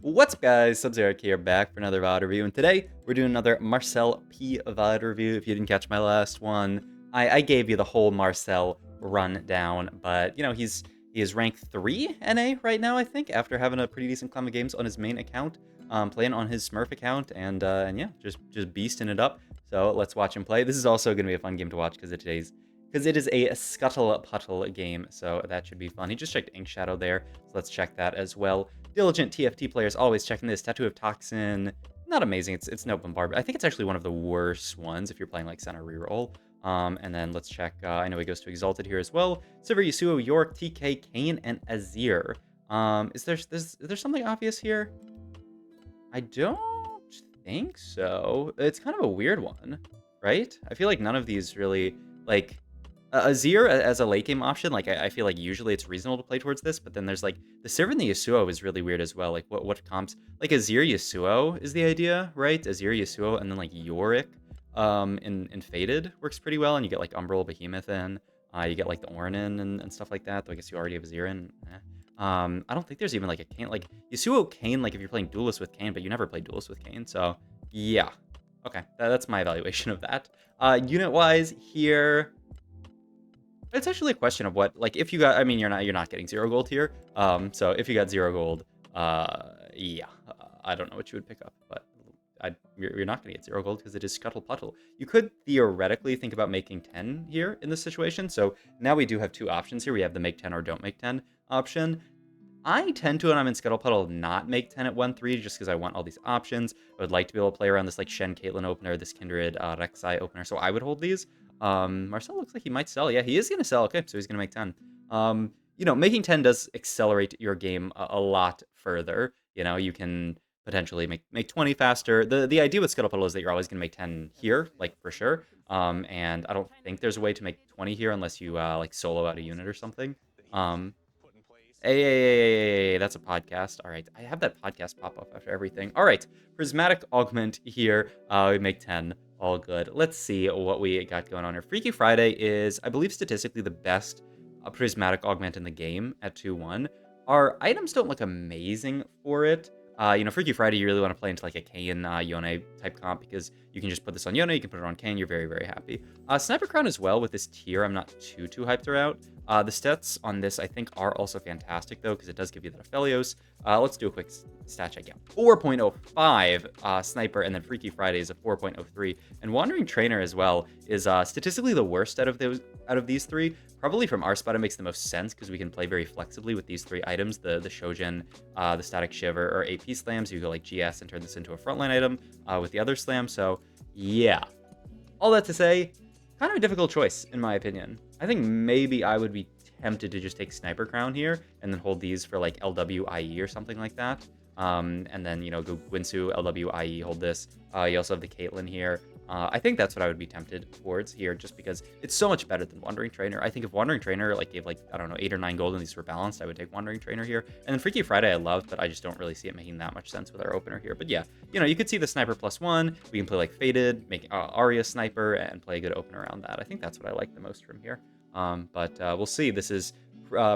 What's up, guys? Sub-Zero here, back for another VOD review, and today we're doing another MarcelP VOD review. If you didn't catch my last one, I gave you the whole Marcel rundown, but, you know, he is ranked 3 NA right now, I think, after having a pretty decent climb of games on his main account, playing on his Smurf account, and yeah, just beasting it up. So let's watch him play. This is also going to be a fun game to watch because it is a Scuttle Puttle game, so that should be fun. He just checked Ink Shadow there, so let's check that as well. Diligent TFT players always checking this. Tattoo of Toxin, not amazing. It's no bombard, but I think it's actually one of the worst ones if you're playing like center reroll. And then let's check. I know he goes to Exalted here as well. Silver, Yasuo, York, TK, Kane, and Azir. Is there something obvious here? I don't think so. It's kind of a weird one, right? I feel like none of these really like. Azir as a late game option, like I feel like usually it's reasonable to play towards this, but then there's like the Sivir and the Yasuo is really weird as well. Like what comps like Azir Yasuo is the idea, right? Azir Yasuo and then like Yorick in Faded works pretty well, and you get like Umbral Behemoth in, you get like the Ornn in and stuff like that. Though I guess you already have Azir in. I don't think there's even like a Kayn like Yasuo Kayn, like if you're playing Duelist with Kayn, but you never play Duelist with Kayn, so yeah. Okay, that's my evaluation of that. Unit wise here. It's actually a question of what, like, if you got, I mean, you're not getting 0 gold here. So if you got 0 gold, yeah, I don't know what you would pick up, but you're not going to get 0 gold because it is Scuttle Puttle. You could theoretically think about making 10 here in this situation. So now we do have two options here. We have the make 10 or don't make 10 option. I tend to, when I'm in Scuttle Puddle, not make 10 at 1-3 just because I want all these options. I would like to be able to play around this like Shen Caitlyn opener, this Kindred Rek'Sai opener, so I would hold these. Marcel looks like he might sell. Yeah, he is going to sell. Okay, so he's going to make 10. You know, making 10 does accelerate your game a lot further. You know, you can potentially make 20 faster. The idea with Scuttle Puddle is that you're always going to make 10 here, like for sure. And I don't think there's a way to make 20 here unless you like solo out a unit or something. Hey, that's a podcast. All right, I have that podcast pop up after everything. All right, Prismatic Augment here. We make 10. All good. Let's see what we got going on here. Freaky Friday is, I believe, statistically the best Prismatic Augment in the game at 2-1. Our items don't look amazing for it. You know, Freaky Friday, you really want to play into like a Kayn Yone type comp because you can just put this on Yone, you can put it on Kayn, you're very, very happy. Sniper Crown as well with this tier, I'm not too hyped about. The stats on this, I think, are also fantastic, though, because it does give you that Aphelios. Let's do a quick stat check. Yeah, 4.05 Sniper, and then Freaky Friday is a 4.03. And Wandering Trainer as well is statistically the worst out of these three. Probably from our spot, it makes the most sense because we can play very flexibly with these three items, the Shojin, the Static Shiver, or AP slams. You go like GS and turn this into a frontline item with the other slam. So, yeah. All that to say, kind of a difficult choice, in my opinion. I think maybe I would be tempted to just take Sniper Crown here and then hold these for like LWIE or something like that. And then, you know, go Gwinsu, LWIE, hold this. You also have the Caitlyn here. I think that's what I would be tempted towards here just because it's so much better than Wandering Trainer. I think if Wandering Trainer like gave like, I don't know, 8 or 9 gold and these were balanced, I would take Wandering Trainer here. And then Freaky Friday I love, but I just don't really see it making that much sense with our opener here. But yeah, you know, you could see the Sniper +1. We can play like Faded, make Arya Sniper, and play a good opener around that. I think that's what I like the most from here. But we'll see. This is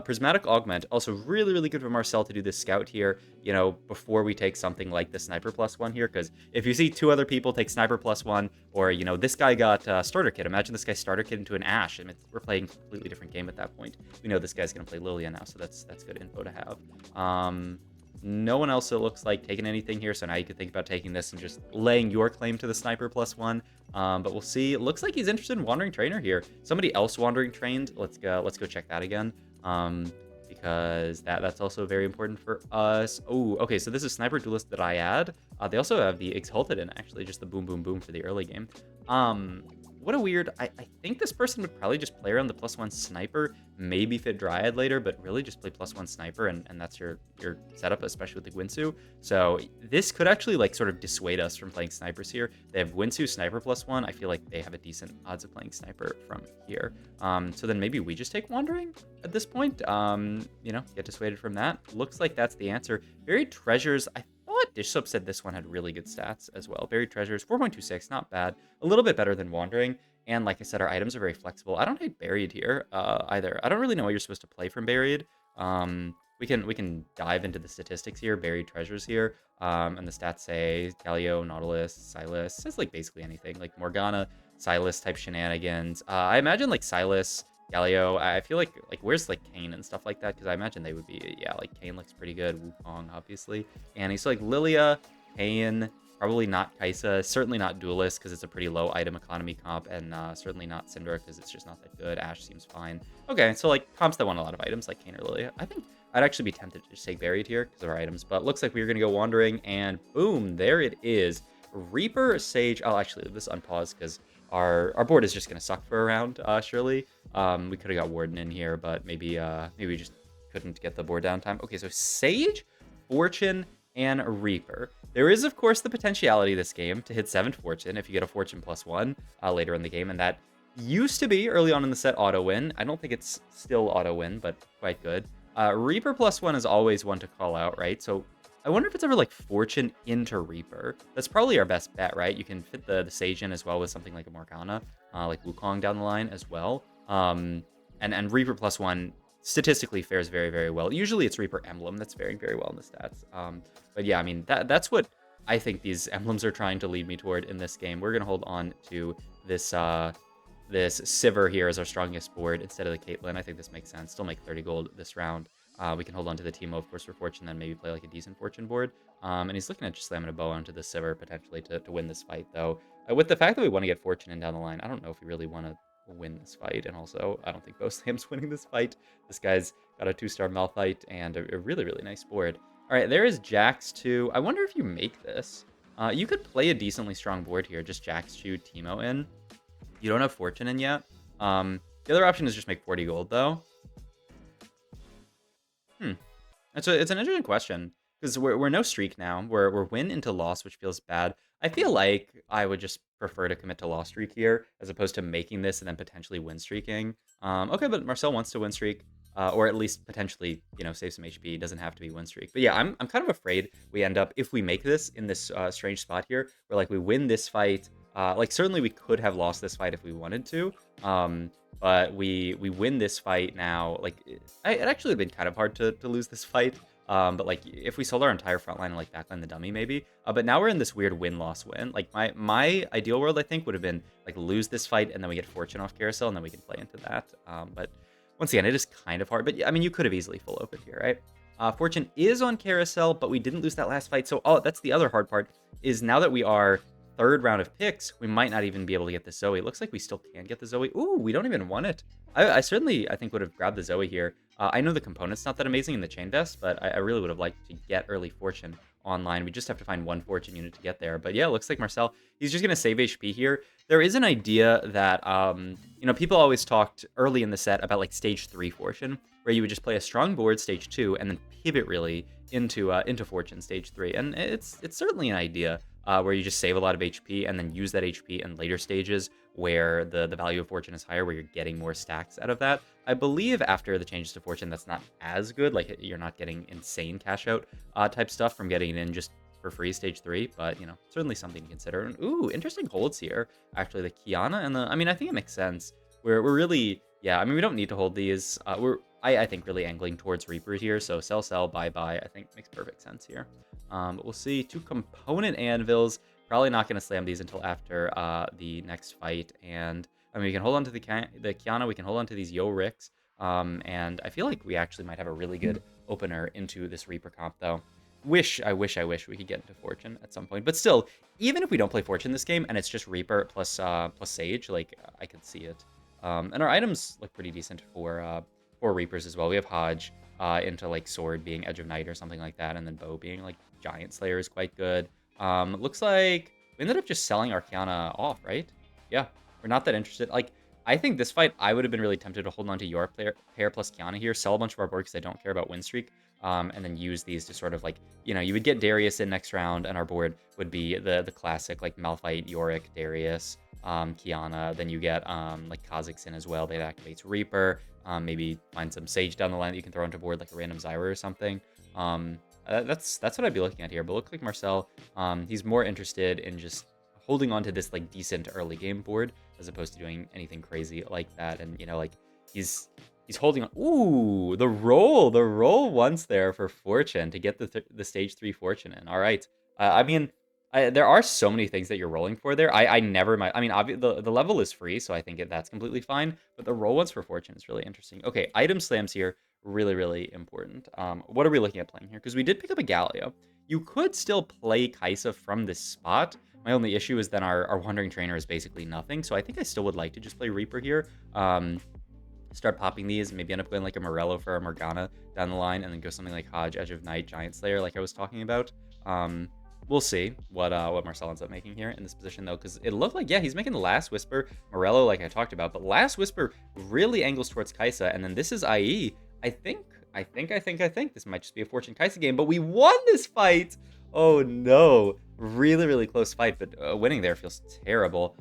Prismatic Augment, also really good for Marcel to do this scout here, you know, before we take something like the Sniper +1 here, because if you see 2 other people take Sniper +1, or, you know, this guy got Starter Kit, imagine this guy Starter Kit into an Ashe, and we're playing a completely different game at that point. We know this guy's going to play Lilia now, so that's good info to have. No one else, it looks like, taking anything here, so now you could think about taking this and just laying your claim to the Sniper +1. But we'll see. It looks like he's interested in Wandering Trainer here. Somebody else Wandering Trained. Let's go check that again. Because that's also very important for us. Oh, okay, so this is Sniper Duelist that I add. They also have the Exalted in, actually, just the boom, boom, boom for the early game. What a weird... I think this person would probably just play around the +1 Sniper, maybe fit Dryad later, but really just play +1 Sniper, and that's your setup, especially with the Gwinsu. So this could actually, like, sort of dissuade us from playing Snipers here. They have Gwinsu Sniper +1. I feel like they have a decent odds of playing Sniper from here. So then maybe we just take Wandering at this point. You know, get dissuaded from that. Looks like that's the answer. Buried Treasures, I thought Dish Soap said this one had really good stats as well. Buried Treasures, 4.26, not bad. A little bit better than Wandering. And like I said, our items are very flexible. I don't hate Buried here either. I don't really know what you're supposed to play from Buried. we can dive into the statistics here, buried treasures here, and the stats say Galio, Nautilus, Silas. It's like basically anything, like Morgana, Silas type shenanigans. I imagine like Silas, Galio. I feel like where's like Kane and stuff like that, because I imagine they would be, yeah, like Kane looks pretty good. Wukong obviously, and he's like Lilia, Kane. Probably not Kaisa, certainly not Duelist because it's a pretty low item economy comp, and certainly not Syndra because it's just not that good. Ashe seems fine. Okay, so like comps that want a lot of items like Kane or Lilia. I think I'd actually be tempted to just take Buried here because of our items, but looks like we're going to go Wandering, and boom, there it is. Reaper, Sage. I'll actually leave this unpaused because our board is just going to suck for a round, surely. We could have got Warden in here, but maybe we just couldn't get the board downtime. Okay, so Sage, Fortune, and Reaper. There is, of course, the potentiality this game to hit 7 Fortune if you get a Fortune +1 later in the game, and that used to be early on in the set auto win. I don't think it's still auto win, but quite good. Reaper +1 is always one to call out, right? So I wonder if it's ever like Fortune into Reaper. That's probably our best bet, right? You can fit the Sage in as well with something like a Morgana, like Wukong down the line as well. And Reaper +1 statistically fares very, very well. Usually it's Reaper Emblem that's faring very well in the stats. But yeah, I mean, that's what I think these emblems are trying to lead me toward in this game. We're going to hold on to this this Sivir here as our strongest board instead of the Caitlyn. I think this makes sense. Still make 30 gold this round. We can hold on to the Teemo, of course, for Fortune, then maybe play like a decent Fortune board. And he's looking at just slamming a bow onto the Sivir potentially to win this fight, though. With the fact that we want to get Fortune in down the line, I don't know if we really want to win this fight. And also, I don't think Bosam's winning this fight. This guy's got a 2-star Malphite and a really, really nice board. All right, there is Jax 2. I wonder if you make this. You could play a decently strong board here. Just Jax 2, Teemo in. You don't have Fortune in yet. The other option is just make 40 gold, though. It's an interesting question because we're no streak now. We're win into loss, which feels bad. I feel like I would just prefer to commit to loss streak here as opposed to making this and then potentially win streaking. Okay, but Marcel wants to win streak, or at least potentially, save some HP. Doesn't have to be win streak. But yeah, I'm kind of afraid we end up, if we make this in this strange spot here, where like we win this fight. Like certainly we could have lost this fight if we wanted to. But we win this fight now. Like it actually been kind of hard to lose this fight. But like if we sold our entire front line and like backline the dummy maybe. But now we're in this weird win-loss win. Like my ideal world I think would have been like lose this fight and then we get Fortune off Carousel and then we can play into that. But once again, it is kind of hard. But I mean, you could have easily full opened here, right? Fortune is on Carousel, but we didn't lose that last fight. So that's the other hard part is now that we are third round of picks, we might not even be able to get the Zoe. It looks like we still can get the Zoe. Ooh, we don't even want it. I certainly, I think, would have grabbed the Zoe here. I know the component's not that amazing in the Chain Vest, but I really would have liked to get early Fortune online. We just have to find one Fortune unit to get there. But yeah, it looks like Marcel, he's just going to save HP here. There is an idea that, people always talked early in the set about like stage 3 Fortune, where you would just play a strong board stage 2 and then pivot really into Fortune stage 3. And it's certainly an idea. Where you just save a lot of HP and then use that HP in later stages where the value of Fortune is higher, where you're getting more stacks out of that. I believe after the changes to Fortune, that's not as good. Like, you're not getting insane cash out type stuff from getting it in just for free stage 3, but, certainly something to consider. And, ooh, interesting holds here. Actually, the Kiana and I think it makes sense. We're really, yeah, we don't need to hold these. I think really angling towards Reaper here, so sell, buy, I think makes perfect sense here. But we'll see. 2 component anvils. Probably not going to slam these until after the next fight. And we can hold on to the Kiana. We can hold on to these Yoricks. And I feel like we actually might have a really good opener into this Reaper comp, though. I wish we could get into Fortune at some point. But still, even if we don't play Fortune this game and it's just Reaper plus Sage, like I could see it. And our items look pretty decent for Reapers as well. We have Hodge into like Sword being Edge of Night or something like that, and then Bow being like Giant Slayer is quite good. Looks like we ended up just selling our Kiana off, right? Yeah, we're not that interested. Like, I think this fight, I would have been really tempted to hold on to your pair plus Kiana here, sell a bunch of our board because I don't care about win streak, and then use these to sort of like, you would get Darius in next round, and our board would be the classic like Malphite, Yorick, Darius, Kiana. Then you get like Kazakhstan as well. That activates Reaper. Maybe find some Sage down the line that you can throw into board like a random Zyra or something. That's what I'd be looking at here. But looks like Marcel, he's more interested in just holding on to this like decent early game board as opposed to doing anything crazy like that. And like he's He's holding on. Ooh, the roll once there for fortune to get the stage 3 fortune in. All right. I mean, there are so many things that you're rolling for there. I never mind. I mean, the level is free, so I think that's completely fine. But the roll ones for fortune is really interesting. Okay, item slams here, really, really important. What are we looking at playing here? Because we did pick up a Galio. You could still play Kaisa from this spot. My only issue is then our Wandering Trainer is basically nothing. So I think I still would like to just play Reaper here. Start popping these, maybe end up going like a Morello for a Morgana down the line, and then go something like Hodge, Edge of Night, Giant Slayer, like I was talking about. We'll see what Marcel ends up making here in this position, though, because it looked like, yeah, he's making the Last Whisper, Morello, like I talked about, but Last Whisper really angles towards Kaisa, and then this is IE. I think this might just be a Fortune Kaisa game, but we won this fight! Oh, no. Really, really close fight, but winning there feels terrible.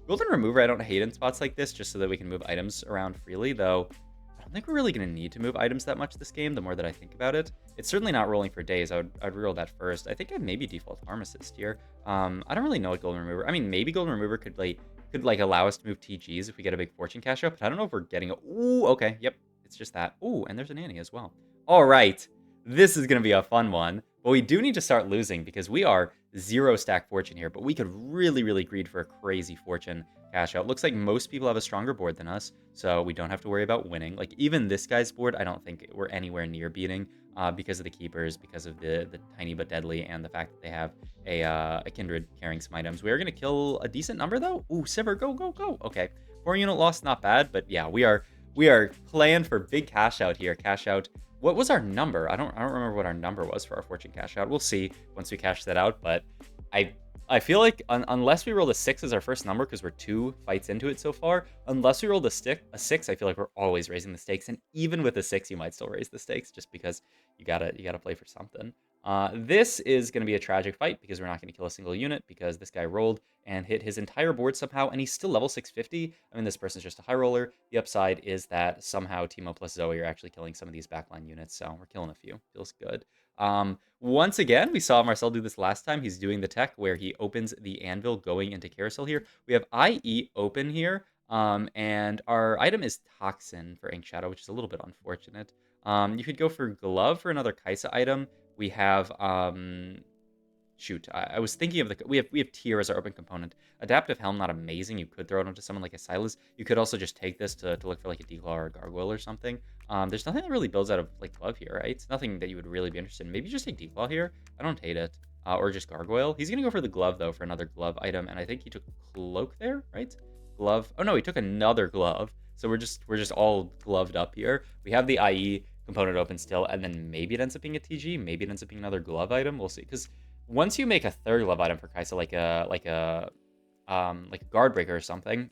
Golden Remover, I don't hate in spots like this, just so that we can move items around freely, though I don't think we're really going to need to move items that much this game, the more that I think about it. It's certainly not rolling for days. I'd reroll that first. I think I'd maybe default Arm Assist here. I don't really know what Golden Remover... I mean, maybe Golden Remover could allow us to move TGs if we get a big Fortune cash out, but I don't know if we're getting a... Ooh, okay, yep, it's just that. Ooh, and there's an Annie as well. All right, this is going to be a fun one, but we do need to start losing because we are 0 stack Fortune here, but we could really, really greed for a crazy Fortune cash out. Looks like most people have a stronger board than us, so we don't have to worry about winning. Like, even this guy's board, I don't think we're anywhere near beating because of the keepers, because of the tiny but deadly, and the fact that they have a Kindred carrying some items. We are going to kill a decent number, though. Ooh, Sivir, go, go, go. Okay, 4 unit loss, not bad, but yeah, we are playing for big cash out here. Cash out. What was our number? I don't remember what our number was for our Fortune cash out. We'll see once we cash that out, but I feel like unless we rolled a 6 as our first number, because we're 2 fights into it so far, unless we rolled a 6, I feel like we're always raising the stakes. And even with a 6, you might still raise the stakes just because you gotta play for something. This is going to be a tragic fight because we're not going to kill a single unit because this guy rolled and hit his entire board somehow, and he's still level 650. I mean, this person's just a high roller. The upside is that somehow Teemo plus Zoe are actually killing some of these backline units, so we're killing a few. Feels good. Once again, we saw Marcel do this last time. He's doing the tech where he opens the anvil going into carousel here. We have IE open here, and our item is Toxin for Ink Shadow, which is a little bit unfortunate. You could go for Glove for another Kaisa item. We have, shoot, I was thinking of we have Tear as our open component. Adaptive Helm, not amazing. You could throw it onto someone like a Silas. You could also just take this to look for like a Declaw or a Gargoyle or something. There's nothing that really builds out of like Glove here, right? It's nothing that you would really be interested in. Maybe just take Declaw here. I don't hate it. Or just Gargoyle. He's gonna go for the Glove though for another Glove item, and I think he took Cloak there, right? Glove. Oh no, he took another Glove. So we're just all gloved up here. We have the IE component open still, and then maybe it ends up being a TG, maybe it ends up being another glove item. We'll see, because once you make a third glove item for Kaisa, like a guard breaker or something,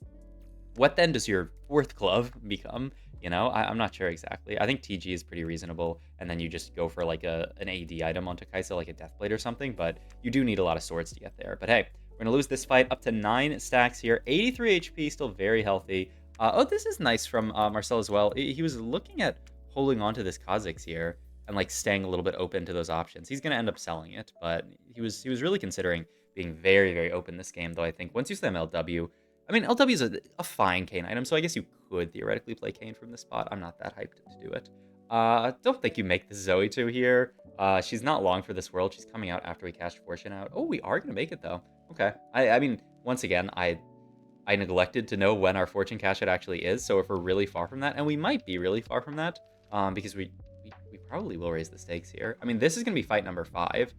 what then does your fourth glove become? You know, I'm not sure exactly. I think TG is pretty reasonable, and then you just go for like an AD item onto Kaisa, like a Deathblade or something, but you do need a lot of swords to get there. But hey, we're gonna lose this fight up to 9 stacks here, 83 HP, still very healthy. Oh, this is nice from Marcel as well. He was looking at holding on to this Kha'Zix here and like staying a little bit open to those options. He's going to end up selling it, but he was really considering being very, very open this game, though I think once you slam LW, I mean, LW is a fine Kayn item, so I guess you could theoretically play Kayn from this spot. I'm not that hyped to do it. Don't think you make the Zoe 2 here. She's not long for this world. She's coming out after we cast Fortune out. Oh, we are going to make it, though. Okay. I mean, once again, I neglected to know when our Fortune cash out actually is, so if we're really far from that, and we might be really far from that, because we probably will raise the stakes here. I mean, this is going to be fight number 5.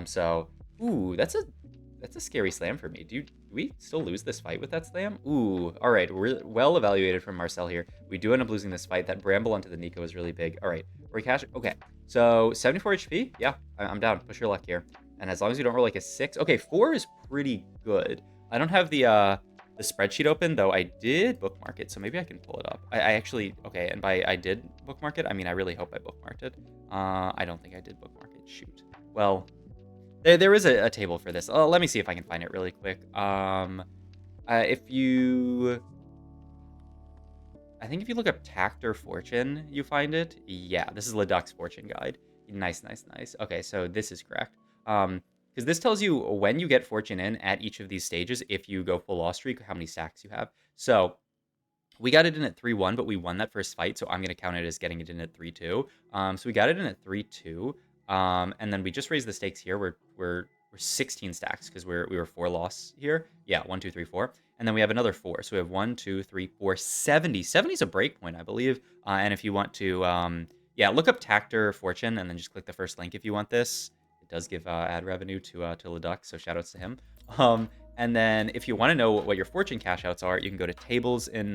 So, ooh, that's a scary slam for me. Do we still lose this fight with that slam? Ooh, all right. We're well evaluated from Marcel here. We do end up losing this fight. That Bramble onto the Nico is really big. All right, we're cash. Okay, so 74 HP. Yeah, I'm down. Push your luck here. And as long as you don't roll like a 6. Okay, 4 is pretty good. I don't have the spreadsheet open, though I did bookmark it, so maybe I can pull it up. I actually, okay, and by I did bookmark it, I mean, I really hope I bookmarked it. I don't think I did bookmark it. Shoot. Well, there is a table for this. Let me see if I can find it really quick. If you... I think if you look up Tact or Fortune, you find it. Yeah, this is Ladak's Fortune Guide. Nice, nice, nice. Okay, so this is correct. Because this tells you when you get Fortune in at each of these stages, if you go full loss streak, how many stacks you have. So We got it in at 3-1, but we won that first fight, so I'm going to count it as getting it in at 3-2. So we got it in at 3-2, and then we just raised the stakes here. We're 16 stacks because we were 4 loss here. Yeah, 1, 2, 3, 4. And then we have another 4. So we have 1, 2, 3, 4, 70. 70 is a break point, I believe. And if you want to, yeah, look up Tactor Fortune and then just click the first link if you want this. It does give ad revenue to Leduc, so shout outs to him. And then if you want to know what your fortune cash outs are, you can go to tables in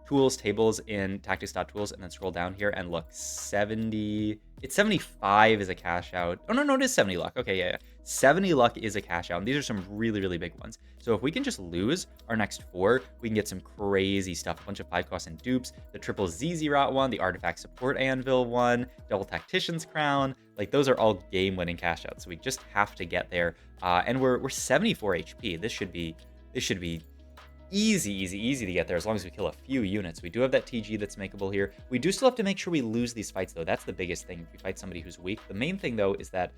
tools, tables in tactics.tools, and then scroll down here and look. 70, it's 75 is a cash out. Oh, no, it is 70 luck. Okay, yeah. 70 luck is a cash out. And these are some really, really big ones. So if we can just lose our next 4, we can get some crazy stuff. A bunch of 5 costs and dupes, the triple ZZ Rot one, the artifact support anvil one, double tactician's crown. Like, those are all game-winning cash outs. So we just have to get there. And we're 74 HP. This should be easy to get there as long as we kill a few units. We do have that TG that's makeable here. We do still have to make sure we lose these fights, though. That's the biggest thing if we fight somebody who's weak. The main thing, though, is that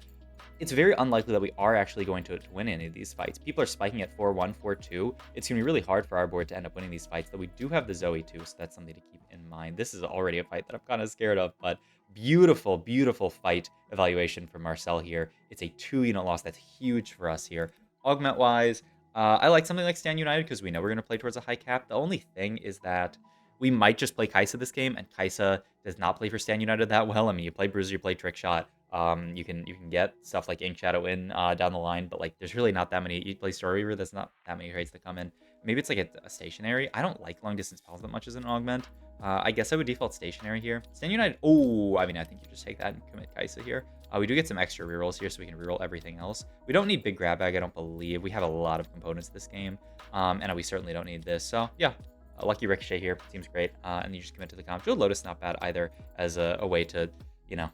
it's very unlikely that we are actually going to win any of these fights. People are spiking at 4-1, 4-2. It's going to be really hard for our board to end up winning these fights, though we do have the Zoe, too, so that's something to keep in mind. This is already a fight that I'm kind of scared of, but beautiful, beautiful fight evaluation from Marcel here. It's a 2-unit loss. That's huge for us here. Augment-wise, I like something like Stand United because we know we're going to play towards a high cap. The only thing is that we might just play Kaisa this game, and Kaisa does not play for Stand United that well. I mean, you play Bruiser, you play Trick Shot. You can get stuff like Ink Shadow in down the line, but like there's really not that many. You play Story Reaver, there's not that many trades that come in. Maybe it's like a stationary. I don't like long distance spells that much as an augment. I guess I would default stationary here. Stand United. Oh, I mean, I think you just take that and commit Kaisa here. We do get some extra rerolls here, so we can reroll everything else. We don't need big grab bag, I don't believe. We have a lot of components this game, and we certainly don't need this. So yeah, a lucky Ricochet here seems great, and you just commit to the comp. Jewel Lotus not bad either as a way to, you know,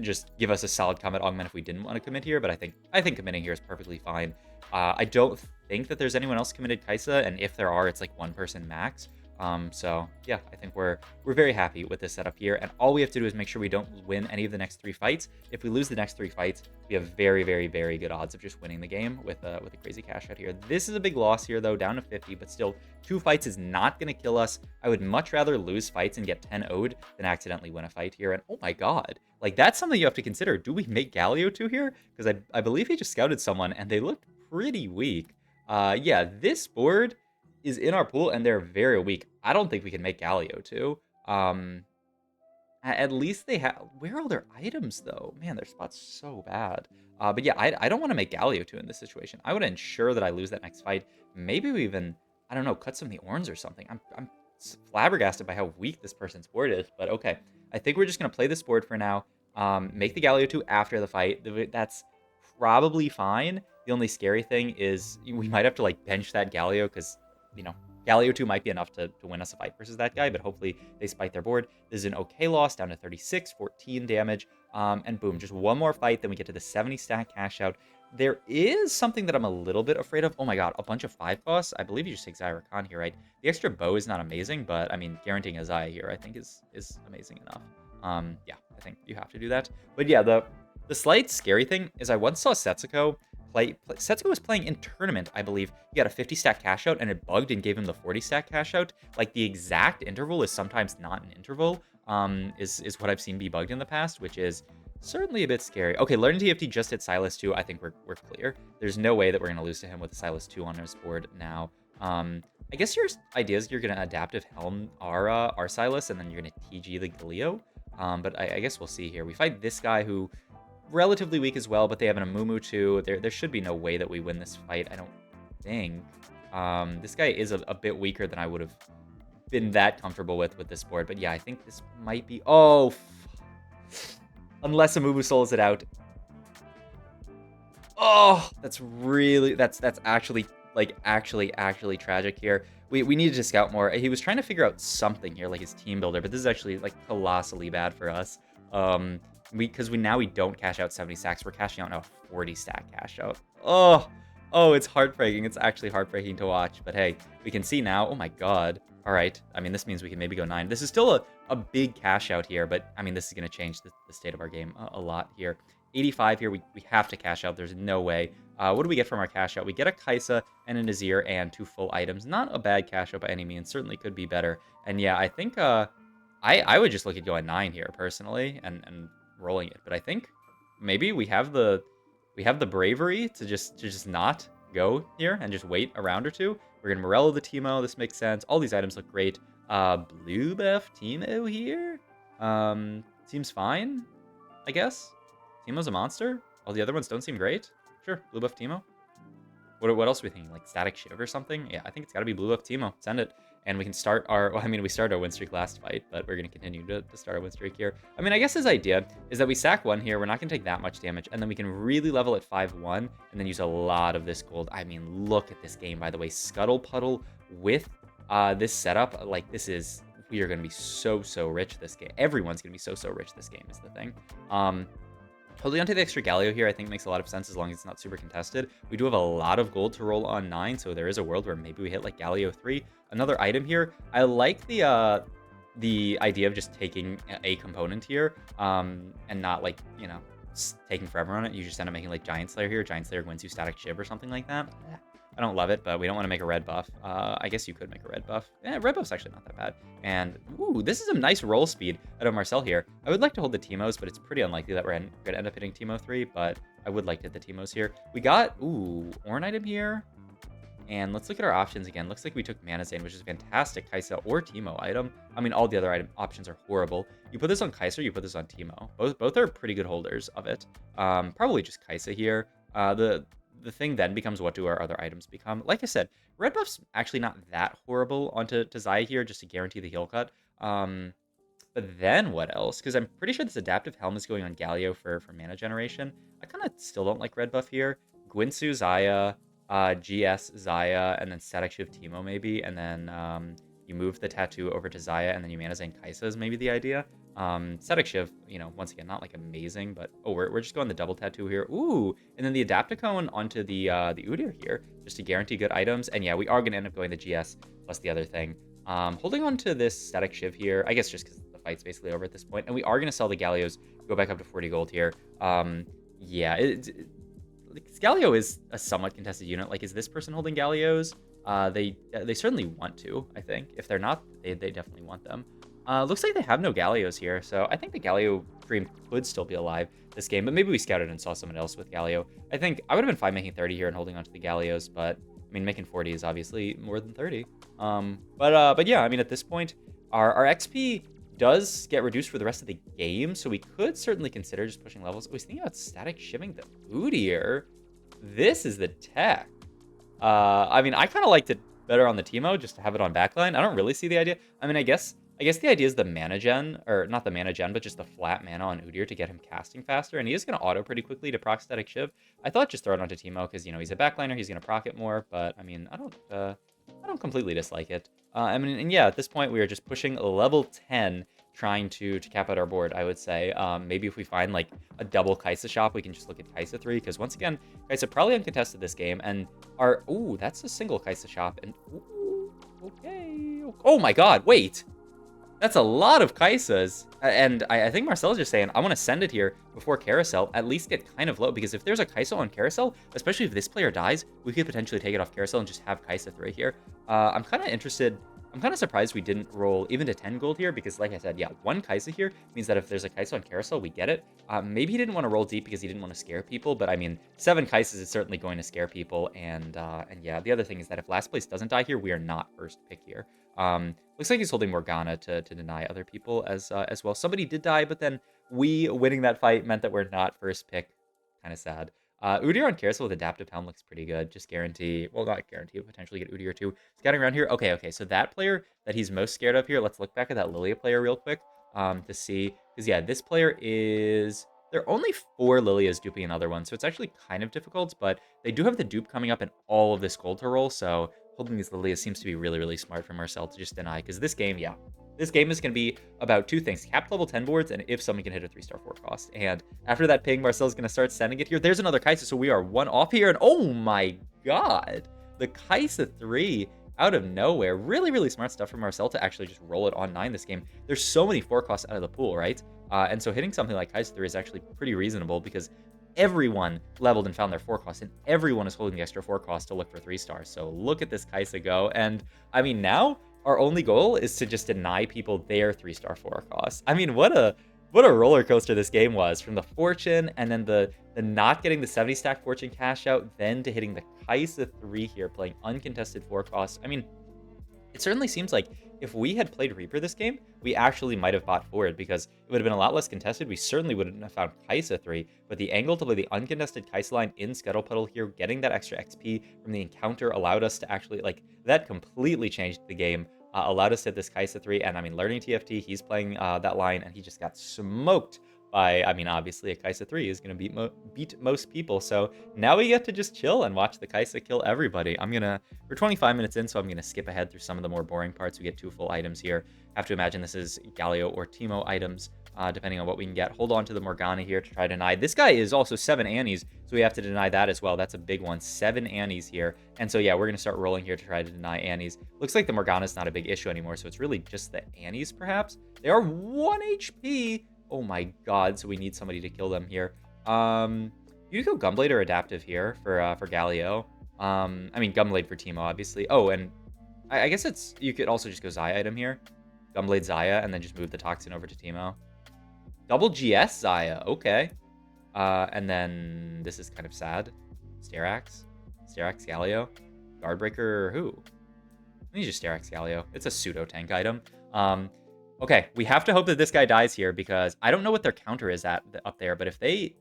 just give us a solid combat augment if we didn't want to commit here. But I think committing here is perfectly fine. I don't think that there's anyone else committed Kaisa, and if there are, it's like 1 person max. So yeah, I think we're very happy with this setup here, and all we have to do is make sure we don't win any of the next 3 fights. If we lose the next 3 fights, we have very, very, very good odds of just winning the game with a crazy cash out here. This is a big loss here, though, down to 50, but still 2 fights is not going to kill us. I would much rather lose fights and get 10 owed than accidentally win a fight here. And oh my god, like that's something you have to consider. Do we make Galio 2 here? Because I believe he just scouted someone and they looked pretty weak. Yeah, this board is in our pool and they're very weak. I don't think we can make Galio 2. At least they have... Where are all their items, though? Man, their spot's so bad. But yeah, I don't want to make Galio 2 in this situation. I would ensure that I lose that next fight. Maybe we even, I don't know, cut some of the Orns or something. I'm flabbergasted by how weak this person's board is. But okay, I think we're just going to play this board for now. Make the Galio 2 after the fight. That's probably fine. The only scary thing is we might have to like bench that Galio because, you know, Galio 2 might be enough to win us a fight versus that guy, but hopefully they spike their board. This is an okay loss, down to 36, 14 damage, and boom, just 1 more fight, then we get to the 70 stack cash out. There is something that I'm a little bit afraid of. Oh my god, a bunch of 5 costs? I believe you just take Zyra Khan here, right? The extra bow is not amazing, but I mean, guaranteeing a Zaya here I think is amazing enough. Yeah, I think you have to do that. But yeah, the slight scary thing is I once saw Setsuko Setsuko was playing in tournament, I believe. He got a 50 stack cash out and it bugged and gave him the 40 stack cash out. Like the exact interval is sometimes not an interval, is what I've seen be bugged in the past, which is certainly a bit scary. Okay, learning TFT just hit Silas 2. I think we're clear. There's no way that we're going to lose to him with the Silas 2 on his board now. I guess your idea is you're going to Adaptive Helm our Silas, and then you're going to TG the Galio. But I guess we'll see here. We fight this guy who... relatively weak as well, but they have an Amumu too. There should be no way that we win this fight, I don't think. This guy is a bit weaker than I would have been that comfortable with this board, but yeah, I think this might be... Oh, unless Amumu souls it out. Oh, that's really... That's actually, like, actually tragic here. We needed to scout more. He was trying to figure out something here, like his team builder, but this is actually, like, colossally bad for us. Because now we don't cash out 70 stacks. We're cashing out now 40 stack cash out. Oh, it's heartbreaking. It's actually heartbreaking to watch. But hey, we can see now. Oh my god. All right. I mean, this means we can maybe go 9. This is still a big cash out here, but I mean, this is going to change the state of our game a lot here. 85 here. We have to cash out. There's no way. What do we get from our cash out? We get a Kaisa and a Nazir and 2 full items. Not a bad cash out by any means. Certainly could be better. And yeah, I think I would just look at going 9 here personally and rolling it. But I think maybe we have the bravery to just not go here and just wait a round or two. We're gonna Morello the Teemo. This makes sense. All these items look great. Blue buff Teemo here. Seems fine, I guess. Teemo's a monster. All the other ones don't seem great. Sure, blue buff Teemo. What else are we thinking? Like Static Shiv or something? Yeah, I think it's got to be blue buff Teemo. Send it. And we can start our... Well, I mean, we started our win streak last fight, but we're going to continue to start our win streak here. I mean, I guess his idea is that we sack 1 here. We're not going to take that much damage. And then we can really level at 5-1 and then use a lot of this gold. I mean, look at this game, by the way. Scuttle Puttle with this setup. Like, this is... We are going to be so rich this game. Everyone's going to be so rich this game is the thing. Holding onto the extra Galio here, I think makes a lot of sense as long as it's not super contested. We do have a lot of gold to roll on 9, so there is a world where maybe we hit like Galio 3. Another item here. I like the idea of just taking a component here, and not like, you know, taking forever on it. You just end up making like Giant Slayer here. Giant Slayer wins you Static Shiv or something like that. I don't love it, but we don't want to make a red buff. I guess you could make a red buff. Yeah, red buff's actually not that bad. And, ooh, this is a nice roll speed out of Marcel here. I would like to hold the Teemos, but it's pretty unlikely that we're going to end up hitting Teemo 3, but I would like to hit the Teemos here. We got, ooh, Ornn item here. And let's look at our options again. Looks like we took Mana Zane, which is a fantastic Kaisa or Teemo item. I mean, all the other options are horrible. You put this on Kaisa, you put this on Teemo. Both are pretty good holders of it. Probably just Kaisa here. The thing then becomes, what do our other items become? Like I said, red buff's actually not that horrible onto Zaya here, just to guarantee the heal cut. But then what else? Because I'm pretty sure this Adaptive Helm is going on Galio for mana generation. I kind of still don't like red buff here. Gwinsu, Zaya, GS, Zaya, and then Static Shiv Teemo maybe, and then you move the tattoo over to Zaya, and then you Mana Zane Kaisa is maybe the idea. Static Shiv, you know, once again, not like amazing, but oh, we're just going the double tattoo here. Ooh, and then the Adapticone onto the Udyr here, just to guarantee good items. And yeah, we are gonna end up going the GS plus the other thing. Holding on to this Static Shiv here, I guess just because the fight's basically over at this point, and we are gonna sell the Galios, go back up to 40 gold here. Yeah, Galio is a somewhat contested unit. Like, is this person holding Galios? They certainly want to, I think. If they're not, they definitely want them. Looks like they have no Galios here, so I think the Galio dream could still be alive this game, but maybe we scouted and saw someone else with Galio. I think I would have been fine making 30 here and holding on to the Galios, but I mean, making 40 is obviously more than 30. But yeah, I mean, at this point, our XP does get reduced for the rest of the game, so we could certainly consider just pushing levels. I was thinking about Static Shiving the Udyr. This is the tech. I mean, I kind of liked it better on the Teemo, just to have it on backline. I don't really see the idea. I mean, I guess the idea is the mana gen, or not the mana gen, but just the flat mana on Udyr to get him casting faster, and he is going to auto pretty quickly to proc Static Shiv. I thought just throw it onto Teemo, because, you know, he's a backliner, he's going to proc it more, but, I mean, I don't completely dislike it. I mean, and yeah, at this point, we are just pushing level 10, trying to cap out our board, I would say. Maybe if we find, like, a double Kaisa shop, we can just look at Kaisa 3, because once again, Kaisa probably uncontested this game, and our... Ooh, that's a single Kaisa shop, and... Ooh, okay... Oh my god, wait! That's a lot of Kaisas, and I think Marcel's just saying, I want to send it here before Carousel, at least get kind of low, because if there's a Kaisa on Carousel, especially if this player dies, we could potentially take it off Carousel and just have Kaisa 3 here. I'm kind of interested... I'm kind of surprised we didn't roll even to 10 gold here, because like I said, yeah, one Kaisa here means that if there's a Kaisa on Carousel, we get it. Maybe he didn't want to roll deep because he didn't want to scare people, but I mean, 7 Kaisas is certainly going to scare people, and yeah, the other thing is that if last place doesn't die here, we are not first pick here. Looks like he's holding Morgana to deny other people as well. Somebody did die, but then we winning that fight meant that we're not first pick. Kind of sad. Udyr on Carousel with Adaptive Helm looks pretty good. Just guarantee, well, not guarantee, but potentially get Udyr too. Scouting around here. Okay, so that player that he's most scared of here, let's look back at that Lilia player real quick to see. Because, yeah, this player is... There are only 4 Lilias duping another one, so it's actually kind of difficult, but they do have the dupe coming up in all of this gold to roll, so holding these Lilias seems to be really smart for Marcel to just deny, because this game, yeah, this game is going to be about 2 things: capped level 10 boards, and if someone can hit a 3-star 4 cost. And after that ping, Marcel's going to start sending it here. There's another Kaisa, so we are 1 off here, and oh my god, the Kaisa 3 out of nowhere. Really smart stuff from Marcel to actually just roll it on 9 this game. There's so many 4 costs out of the pool, right? And so hitting something like Kaiser 3 is actually pretty reasonable because everyone leveled and found their 4 cost, and everyone is holding the extra 4 cost to look for 3 stars. So look at this Kaisa go. And I mean, now our only goal is to just deny people their 3-star 4 cost. I mean, what a roller coaster this game was, from the fortune and then the not getting the 70 stack fortune cash out, then to hitting the Kaisa 3 here, playing uncontested 4 cost. I mean, it certainly seems like if we had played Reaper this game, we actually might have bought forward because it would have been a lot less contested. We certainly wouldn't have found Kaisa 3, but the angle to play the uncontested Kaisa line in Scuttle Puttle here, getting that extra XP from the encounter allowed us to actually, like, that completely changed the game, allowed us to hit this Kaisa 3, and I mean, learning TFT, he's playing that line, and he just got smoked by, I mean, obviously a Kaisa 3 is going to beat most people. So now we get to just chill and watch the Kaisa kill everybody. We're 25 minutes in, so I'm going to skip ahead through some of the more boring parts. We get 2 full items here. Have to imagine this is Galio or Teemo items, depending on what we can get. Hold on to the Morgana here to try to deny. This guy is also 7 Annies, so we have to deny that as well. That's a big one. 7 Annies here. And so, yeah, we're going to start rolling here to try to deny Annies. Looks like the Morgana's not a big issue anymore, so it's really just the Annies, perhaps. They are 1 HP. Oh my god, so we need somebody to kill them here. You could go Gunblade or Adaptive here for Galio. I mean, Gunblade for Teemo, obviously. Oh, and I guess you could also just go Xayah item here. Gunblade Xayah, and then just move the Toxin over to Teemo. Double GS Xayah, okay. And then this is kind of sad. Sterax Galio. Guardbreaker, who? Let me just Sterax Galio. It's a pseudo tank item. Okay, we have to hope that this guy dies here because I don't know what their counter is at up there, but if they...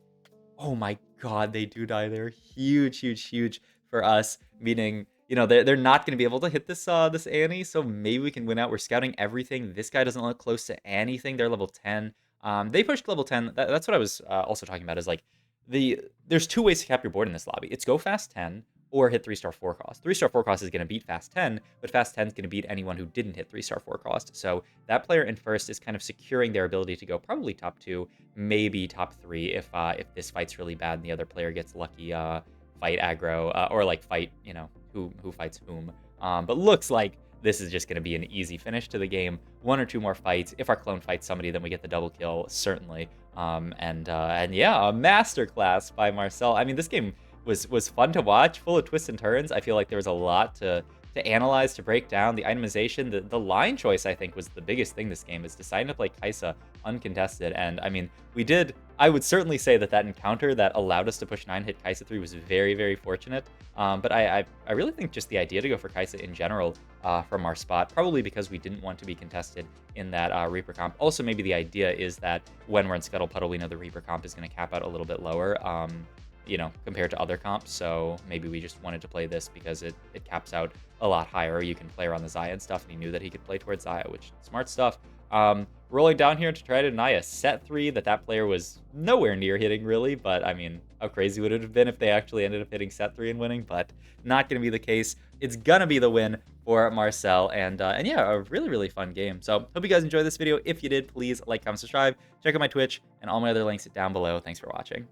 Oh my god, they do die. They're huge, huge, huge for us, meaning, you know, they're not going to be able to hit this this Annie, so maybe we can win out. We're scouting everything. This guy doesn't look close to anything. They're level 10. They pushed level 10. That's what I was also talking about, is like, there's 2 ways to cap your board in this lobby. It's go fast 10, or hit 3-star 4 cost. 3-star 4 cost is going to beat fast 10, but fast 10 is going to beat anyone who didn't hit 3-star 4 cost. So that player in first is kind of securing their ability to go probably top 2, maybe top 3 if this fight's really bad and the other player gets lucky fight aggro, or like fight, you know, who fights whom. But looks like this is just going to be an easy finish to the game. 1 or 2 more fights. If our clone fights somebody, then we get the double kill, certainly. And yeah, a masterclass by Marcel. I mean, this game was fun to watch, full of twists and turns. I feel like there was a lot to analyze, to break down. The itemization, the line choice, I think, was the biggest thing this game, is deciding to play Kaisa uncontested. And I mean, I would certainly say that encounter that allowed us to push 9 hit Kaisa 3 was very, very fortunate. But I really think just the idea to go for Kaisa in general from our spot, probably because we didn't want to be contested in that Reaper comp. Also, maybe the idea is that when we're in Scuttle Puttle, we know the Reaper comp is going to cap out a little bit lower. You know, compared to other comps, so maybe we just wanted to play this because it caps out a lot higher. You can play around the Xayah and stuff, and he knew that he could play towards Xayah, which smart stuff. Rolling down here to try to deny a set 3 that player was nowhere near hitting, really, but I mean, how crazy would it have been if they actually ended up hitting set 3 and winning? But not going to be the case. It's going to be the win for Marcel, and yeah, a really, really fun game. So hope you guys enjoyed this video. If you did, please like, comment, subscribe, check out my Twitch, and all my other links down below. Thanks for watching.